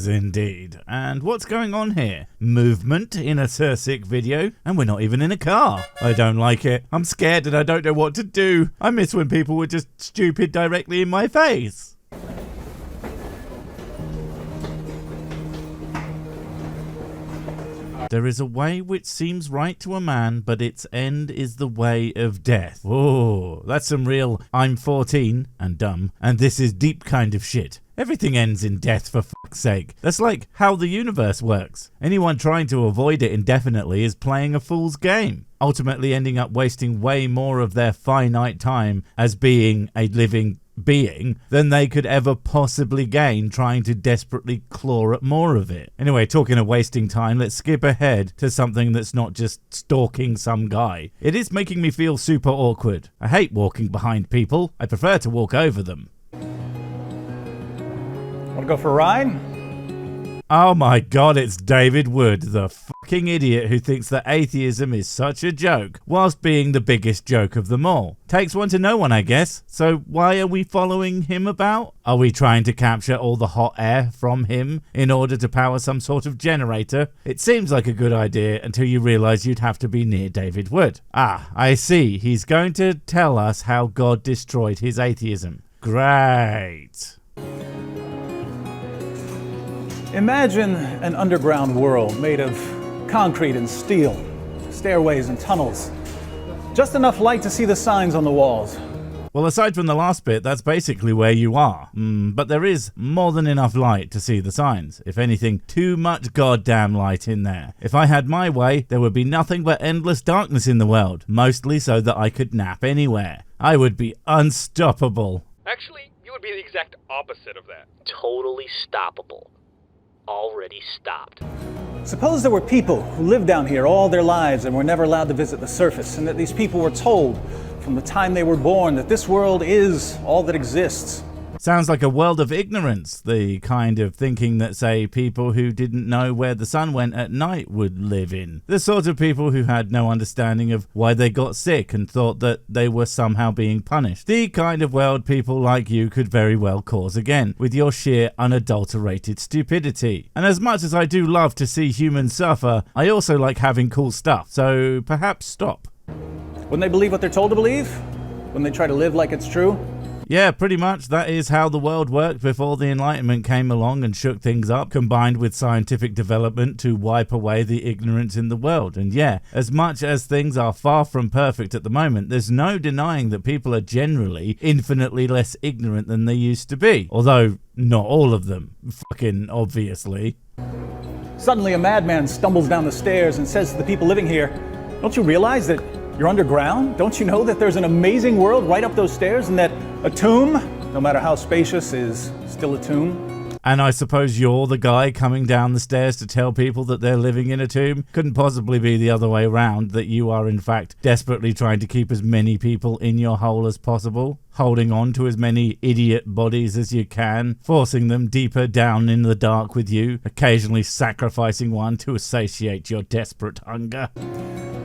Indeed. And what's going on here? Movement in a Cirsic video, and we're not even in a car. I don't like it. I'm scared and I don't know what to do. I miss when people were just stupid directly in my face. There is a way which seems right to a man, but its end is the way of death. Oh, that's some real I'm 14 and dumb, and this is deep kind of shit. Everything ends in death, for fuck's sake. That's like how the universe works. Anyone trying to avoid it indefinitely is playing a fool's game, ultimately ending up wasting way more of their finite time as being a living being than they could ever possibly gain trying to desperately claw at more of it. Anyway, talking of wasting time, let's skip ahead to something that's not just stalking some guy. It is making me feel super awkward. I hate walking behind people. I prefer to walk over them. Want to go for a ride? Oh my god, it's David Wood, the fucking idiot who thinks that atheism is such a joke, whilst being the biggest joke of them all. Takes one to know one, I guess. So why are we following him about? Are we trying to capture all the hot air from him in order to power some sort of generator? It seems like a good idea until you realise you'd have to be near David Wood. Ah, I see. He's going to tell us how God destroyed his atheism. Great. Imagine an underground world made of concrete and steel, stairways and tunnels. Just enough light to see the signs on the walls. Well, aside from the last bit, that's basically where you are. But there is more than enough light to see the signs. If anything, too much goddamn light in there. If I had my way, there would be nothing but endless darkness in the world, mostly so that I could nap anywhere. I would be unstoppable. Actually, you would be the exact opposite of that. Totally stoppable. Already stopped. Suppose there were people who lived down here all their lives and were never allowed to visit the surface, and that these people were told from the time they were born that this world is all that exists. Sounds like a world of ignorance, the kind of thinking that, say, people who didn't know where the sun went at night would live in. The sort of people who had no understanding of why they got sick and thought that they were somehow being punished. The kind of world people like you could very well cause again, with your sheer unadulterated stupidity. And as much as I do love to see humans suffer, I also like having cool stuff, so perhaps stop. Wouldn't they believe what they're told to believe? When they try to live like it's true? Yeah, pretty much. That is how the world worked before the Enlightenment came along and shook things up, combined with scientific development to wipe away the ignorance in the world. And yeah, as much as things are far from perfect at the moment, there's no denying that people are generally infinitely less ignorant than they used to be. Although, not all of them. Fucking obviously. Suddenly a madman stumbles down the stairs and says to the people living here, "Don't you realize that you're underground? Don't you know that there's an amazing world right up those stairs, and that a tomb, no matter how spacious, is still a tomb?" And I suppose you're the guy coming down the stairs to tell people that they're living in a tomb? Couldn't possibly be the other way around, that you are in fact desperately trying to keep as many people in your hole as possible, holding on to as many idiot bodies as you can, forcing them deeper down in the dark with you, occasionally sacrificing one to satiate your desperate hunger.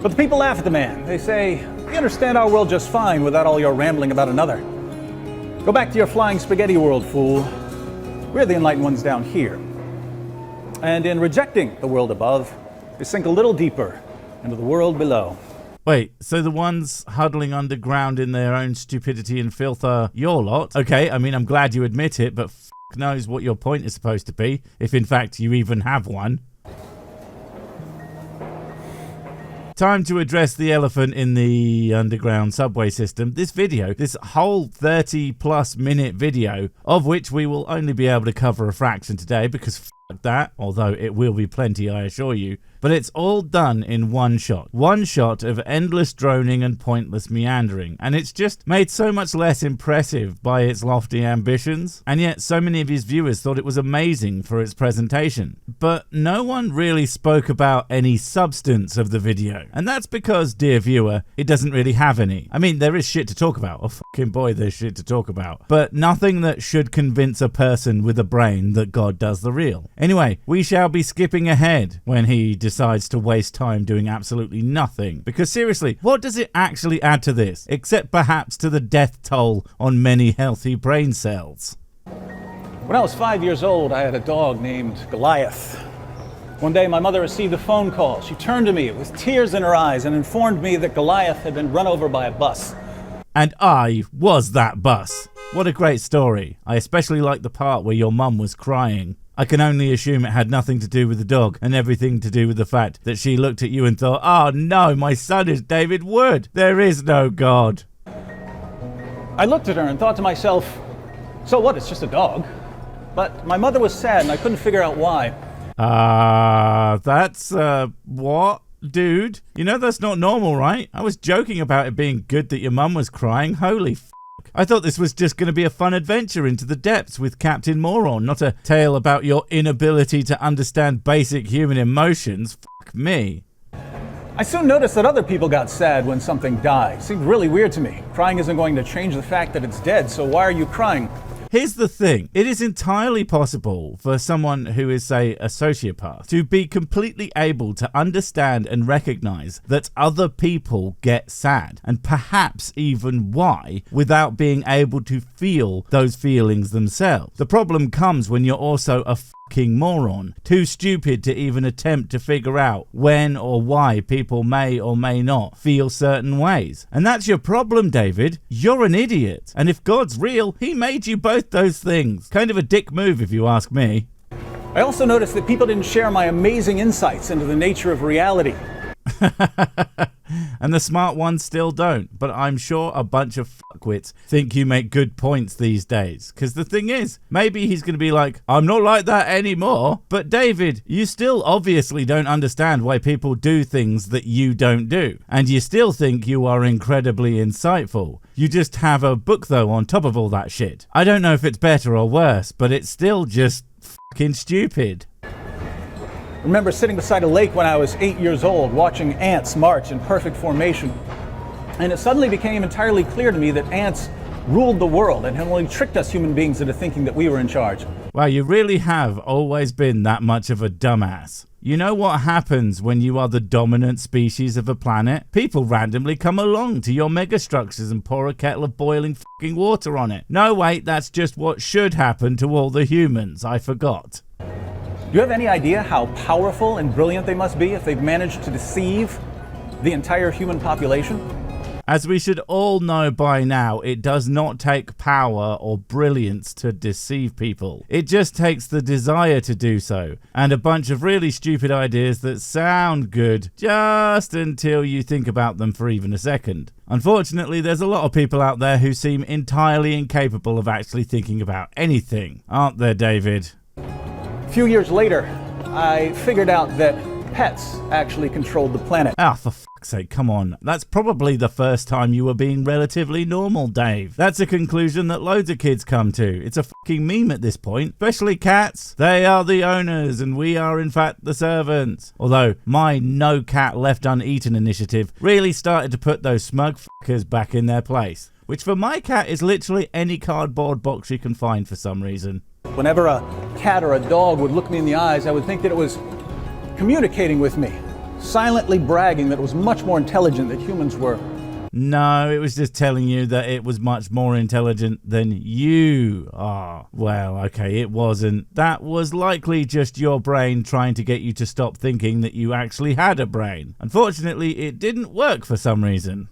But the people laugh at the man. They say, "We understand our world just fine without all your rambling about another. Go back to your flying spaghetti world, fool. We're the enlightened ones down here." And in rejecting the world above, they sink a little deeper into the world below. Wait, so the ones huddling underground in their own stupidity and filth are your lot? Okay, I mean, I'm glad you admit it, but f*** knows what your point is supposed to be, if in fact you even have one. Time to address the elephant in the underground subway system. This video, this whole 30+ minute video, of which we will only be able to cover a fraction today because f*** that, although it will be plenty, I assure you. But it's all done in one shot. One shot of endless droning and pointless meandering. And it's just made so much less impressive by its lofty ambitions. And yet so many of his viewers thought it was amazing for its presentation. But no one really spoke about any substance of the video. And that's because, dear viewer, it doesn't really have any. I mean, there is shit to talk about. Oh, fucking boy, there's shit to talk about. But nothing that should convince a person with a brain that God does the real. Anyway, we shall be skipping ahead when he decides to waste time doing absolutely nothing. Because seriously, what does it actually add to this? Except perhaps to the death toll on many healthy brain cells. When I was 5 years old, I had a dog named Goliath. One day, my mother received a phone call. She turned to me with tears in her eyes and informed me that Goliath had been run over by a bus. And I was that bus. What a great story. I especially like the part where your mum was crying. I can only assume it had nothing to do with the dog and everything to do with the fact that she looked at you and thought, oh no, my son is David Wood. There is no God. I looked at her and thought to myself, so what, it's just a dog. But my mother was sad and I couldn't figure out why. That's, what? Dude, you know that's not normal, right? I was joking about it being good that your mum was crying. Holy f***. I thought this was just going to be a fun adventure into the depths with Captain Moron, not a tale about your inability to understand basic human emotions. Fuck me. I soon noticed that other people got sad when something died. It seemed really weird to me. Crying isn't going to change the fact that it's dead, so why are you crying? Here's the thing. It is entirely possible for someone who is, say, a sociopath to be completely able to understand and recognize that other people get sad, and perhaps even why, without being able to feel those feelings themselves. The problem comes when you're also a fucking moron, too stupid to even attempt to figure out when or why people may or may not feel certain ways. And that's your problem, David. You're an idiot. And if God's real, he made you both those things. Kind of a dick move if you ask me. I also noticed that people didn't share my amazing insights into the nature of reality. And the smart ones still don't, but I'm sure a bunch of fuckwits think you make good points these days. Because the thing is, maybe he's going to be like, I'm not like that anymore. But David, you still obviously don't understand why people do things that you don't do. And you still think you are incredibly insightful. You just have a book though on top of all that shit. I don't know if it's better or worse, but it's still just fucking stupid. I remember sitting beside a lake when I was 8 years old, watching ants march in perfect formation. And it suddenly became entirely clear to me that ants ruled the world and had only tricked us human beings into thinking that we were in charge. Wow, you really have always been that much of a dumbass. You know what happens when you are the dominant species of a planet? People randomly come along to your megastructures and pour a kettle of boiling fucking water on it. No, wait, that's just what should happen to all the humans. I forgot. Do you have any idea how powerful and brilliant they must be if they've managed to deceive the entire human population? As we should all know by now, it does not take power or brilliance to deceive people. It just takes the desire to do so, and a bunch of really stupid ideas that sound good just until you think about them for even a second. Unfortunately, there's a lot of people out there who seem entirely incapable of actually thinking about anything, aren't there, David? A few years later, I figured out that pets actually controlled the planet. Ah, for fuck's sake, come on. That's probably the first time you were being relatively normal, Dave. That's a conclusion that loads of kids come to. It's a fucking meme at this point. Especially cats. They are the owners and we are in fact the servants. Although my No Cat Left Uneaten initiative really started to put those smug fuckers back in their place. Which for my cat is literally any cardboard box you can find for some reason. Whenever a cat or a dog would look me in the eyes, I would think that it was communicating with me, silently bragging that it was much more intelligent than humans were. No, it was just telling you that it was much more intelligent than you are. Well, okay, it wasn't. That was likely just your brain trying to get you to stop thinking that you actually had a brain. Unfortunately, it didn't work for some reason.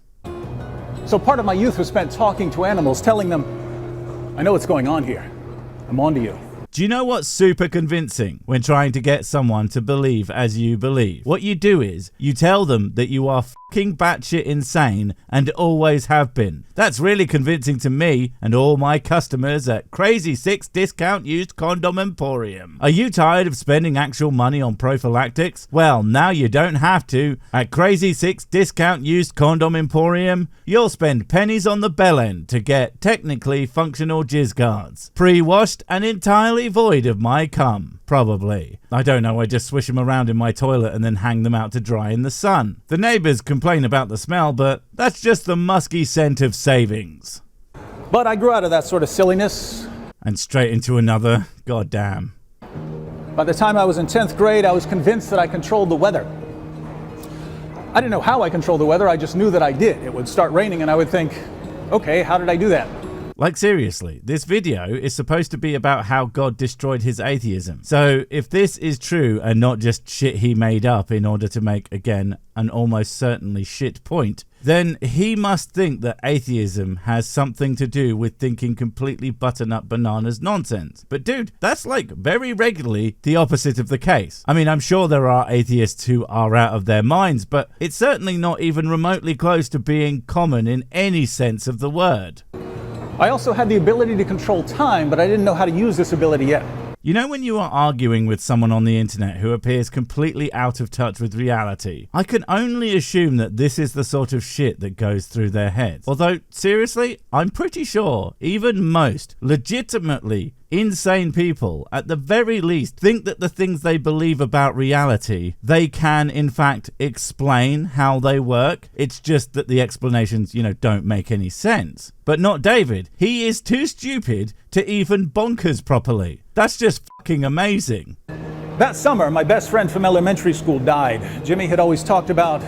So part of my youth was spent talking to animals, telling them, I know what's going on here. I'm on to you. Do you know what's super convincing when trying to get someone to believe as you believe? What you do is you tell them that you are fucking batshit insane and always have been. That's really convincing to me and all my customers at Crazy 6 Discount Used Condom Emporium. Are you tired of spending actual money on prophylactics? Well, now you don't have to. At Crazy 6 Discount Used Condom Emporium, you'll spend pennies on the bell end to get technically functional jizz guards. Pre-washed and entirely void of my cum. Probably. I don't know, I just swish them around in my toilet and then hang them out to dry in the sun. The neighbours complain about the smell, but that's just the musky scent of savings. But I grew out of that sort of silliness. And straight into another. Goddamn. By the time I was in 10th grade, I was convinced that I controlled the weather. I didn't know how I controlled the weather, I just knew that I did. It would start raining and I would think, okay, how did I do that? Like seriously, this video is supposed to be about how God destroyed his atheism. So if this is true and not just shit he made up in order to make, again, an almost certainly shit point, then he must think that atheism has something to do with thinking completely button-up bananas nonsense. But dude, that's like very regularly the opposite of the case. I mean, I'm sure there are atheists who are out of their minds, but it's certainly not even remotely close to being common in any sense of the word. I also had the ability to control time, but I didn't know how to use this ability yet. You know when you are arguing with someone on the internet who appears completely out of touch with reality? I can only assume that this is the sort of shit that goes through their heads. Although, seriously, I'm pretty sure even most legitimately insane people, at the very least, think that the things they believe about reality, they can, in fact, explain how they work. It's just that the explanations, don't make any sense. But not David. He is too stupid to even bonkers properly. That's just fucking amazing. That summer, my best friend from elementary school died. Jimmy had always talked about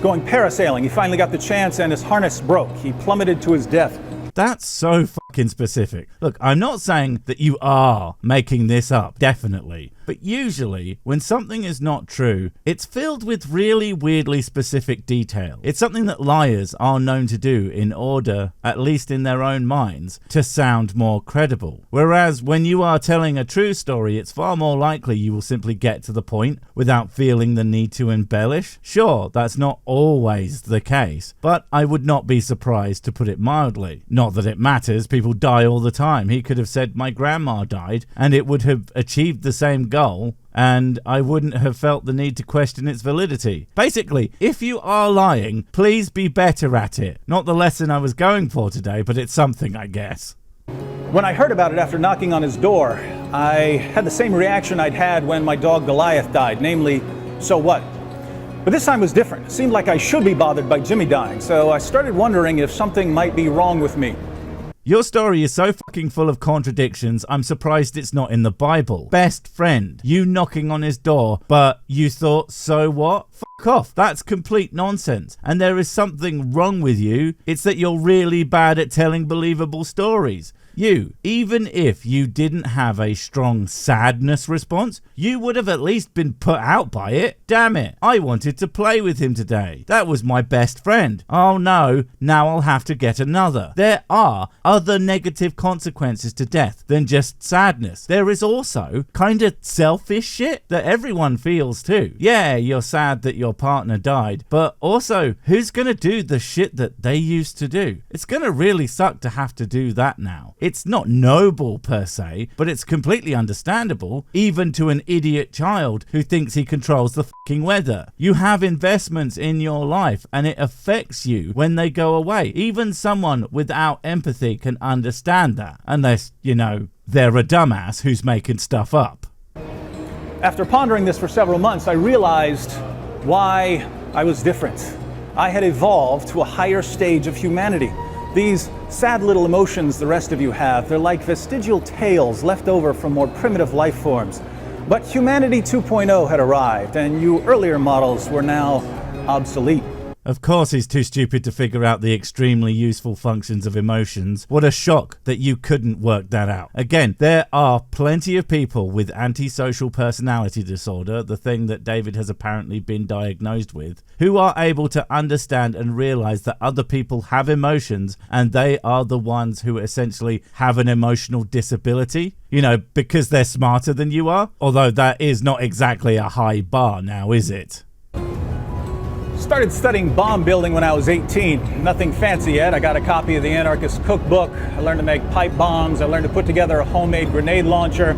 going parasailing. He finally got the chance and his harness broke. He plummeted to his death. That's so fucking specific. Look, I'm not saying that you are making this up, definitely. But usually, when something is not true, it's filled with really weirdly specific detail. It's something that liars are known to do in order, at least in their own minds, to sound more credible. Whereas when you are telling a true story, it's far more likely you will simply get to the point without feeling the need to embellish. Sure, that's not always the case, but I would not be surprised, to put it mildly. Not that it matters, people die all the time. He could have said my grandma died, and it would have achieved the same goal, and I wouldn't have felt the need to question its validity. Basically, if you are lying, please be better at it. Not the lesson I was going for today, but it's something, I guess. When I heard about it after knocking on his door, I had the same reaction I'd had when my dog Goliath died, namely, so what? But this time was different. It seemed like I should be bothered by Jimmy dying, so I started wondering if something might be wrong with me. Your story is so fucking full of contradictions, I'm surprised it's not in the Bible. Best friend, you knocking on his door, but you thought, so what? Fuck off. That's complete nonsense. And there is something wrong with you. It's that you're really bad at telling believable stories. You, even if you didn't have a strong sadness response, you would have at least been put out by it. Damn it, I wanted to play with him today. That was my best friend. Oh no, now I'll have to get another. There are other negative consequences to death than just sadness. There is also kind of selfish shit that everyone feels too. Yeah, you're sad that your partner died, but also, who's gonna do the shit that they used to do? It's gonna really suck to have to do that now. It's not noble per se, but it's completely understandable, even to an idiot child who thinks he controls the fucking weather. You have investments in your life and it affects you when they go away. Even someone without empathy can understand that, unless, they're a dumbass who's making stuff up. After pondering this for several months, I realized why I was different. I had evolved to a higher stage of humanity. These sad little emotions the rest of you have, they're like vestigial tales left over from more primitive life forms. But humanity 2.0 had arrived, and you earlier models were now obsolete. Of course he's too stupid to figure out the extremely useful functions of emotions. What a shock that you couldn't work that out. Again, there are plenty of people with antisocial personality disorder, the thing that David has apparently been diagnosed with, who are able to understand and realize that other people have emotions and they are the ones who essentially have an emotional disability. Because they're smarter than you are. Although that is not exactly a high bar now, is it? Started studying bomb building when I was 18. Nothing fancy yet. I got a copy of the Anarchist Cookbook. I learned to make pipe bombs. I learned to put together a homemade grenade launcher.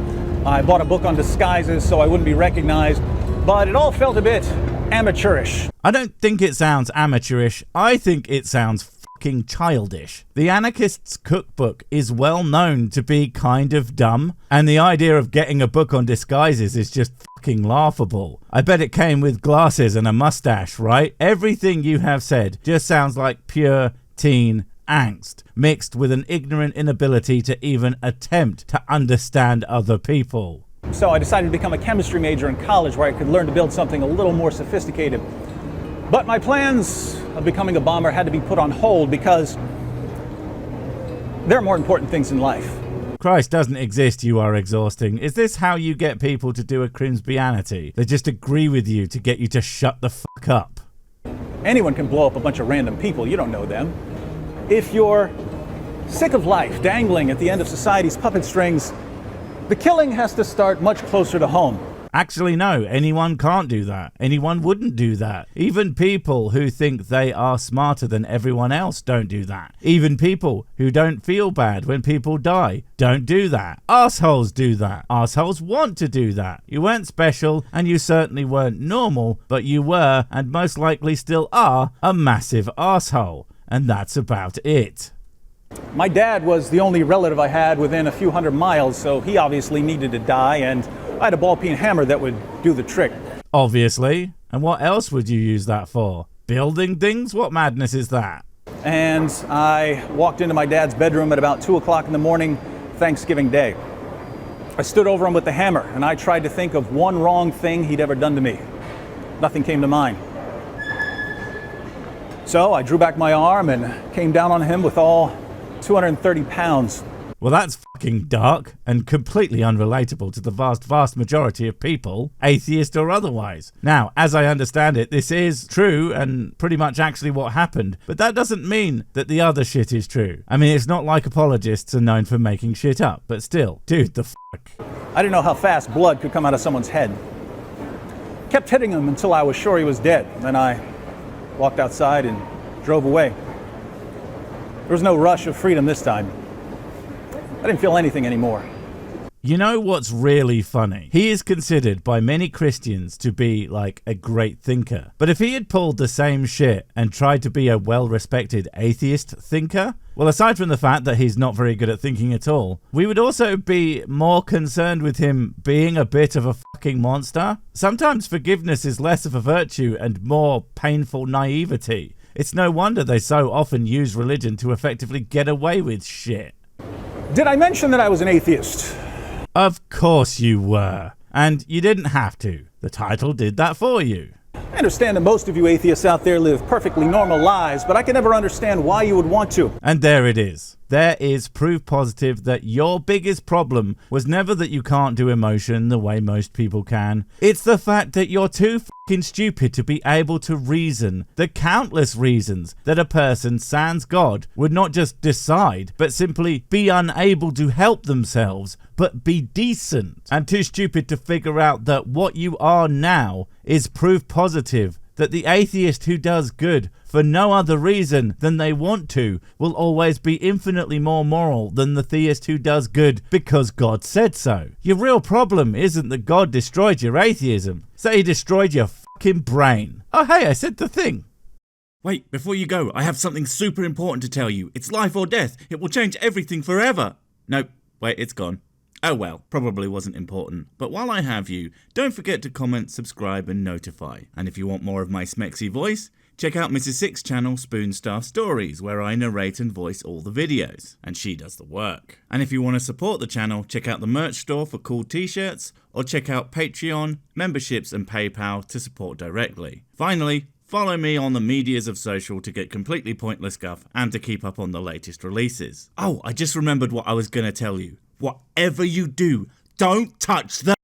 I bought a book on disguises so I wouldn't be recognized. But it all felt a bit amateurish. I don't think it sounds amateurish. I think it sounds fucking childish. The Anarchist's Cookbook is well known to be kind of dumb, and the idea of getting a book on disguises is just fucking laughable. I bet it came with glasses and a mustache, right? Everything you have said just sounds like pure teen angst, mixed with an ignorant inability to even attempt to understand other people. So I decided to become a chemistry major in college where I could learn to build something a little more sophisticated. But my plans of becoming a bomber had to be put on hold because There are more important things in life. Christ doesn't exist, you are exhausting. Is this how you get people to do a Crimsbianity? They just agree with you to get you to shut the fuck up. Anyone can blow up a bunch of random people. You don't know them. If you're sick of life dangling at the end of society's puppet strings, the killing has to start much closer to home. Actually, no, anyone can't do that. Anyone wouldn't do that. Even people who think they are smarter than everyone else don't do that. Even people who don't feel bad when people die don't do that. Assholes do that. Assholes want to do that. You weren't special, and you certainly weren't normal, but you were, and most likely still are, a massive asshole. And that's about it. My dad was the only relative I had within a few hundred miles, so he obviously needed to die, and I had a ball-peen hammer that would do the trick. Obviously. And what else would you use that for? Building things? What madness is that? And I walked into my dad's bedroom at about 2 o'clock in the morning, Thanksgiving Day. I stood over him with the hammer, and I tried to think of one wrong thing he'd ever done to me. Nothing came to mind. So I drew back my arm and came down on him with all 230 pounds. Well, that's fucking dark and completely unrelatable to the vast majority of people, atheist or otherwise. Now, as I understand it, this is true and pretty much actually what happened, but that doesn't mean that the other shit is true. I mean, it's not like apologists are known for making shit up, but still, dude, the fuck. I didn't know how fast blood could come out of someone's head. Kept hitting him until I was sure he was dead. Then I walked outside and drove away. There was no rush of freedom this time. I didn't feel anything anymore. You know what's really funny? He is considered by many Christians to be like a great thinker. But if he had pulled the same shit and tried to be a well-respected atheist thinker, well, aside from the fact that he's not very good at thinking at all, we would also be more concerned with him being a bit of a fucking monster. Sometimes forgiveness is less of a virtue and more painful naivety. It's no wonder they so often use religion to effectively get away with shit. Did I mention that I was an atheist? Of course you were. And you didn't have to. The title did that for you. I understand that most of you atheists out there live perfectly normal lives, but I can never understand why you would want to. And there it is. There is proof positive that your biggest problem was never that you can't do emotion the way most people can. It's the fact that you're too fucking stupid to be able to reason the countless reasons that a person sans God would not just decide, but simply be unable to help themselves, but be decent. And too stupid to figure out that what you are now is proof positive that the atheist who does good for no other reason than they want to will always be infinitely more moral than the theist who does good because God said so. Your real problem isn't that God destroyed your atheism. Say he destroyed your fucking brain. Oh hey, I said the thing. Wait, before you go, I have something super important to tell you. It's life or death. It will change everything forever. Nope, wait, it's gone. Oh well, probably wasn't important. But while I have you, don't forget to comment, subscribe and notify. And if you want more of my smexy voice, check out Mrs. Six's channel Spoonstaff Stories, where I narrate and voice all the videos, and she does the work. And if you want to support the channel, check out the merch store for cool t-shirts, or check out Patreon, memberships and PayPal to support directly. Finally, follow me on the medias of social to get completely pointless guff and to keep up on the latest releases. Oh, I just remembered what I was going to tell you. Whatever you do, don't touch the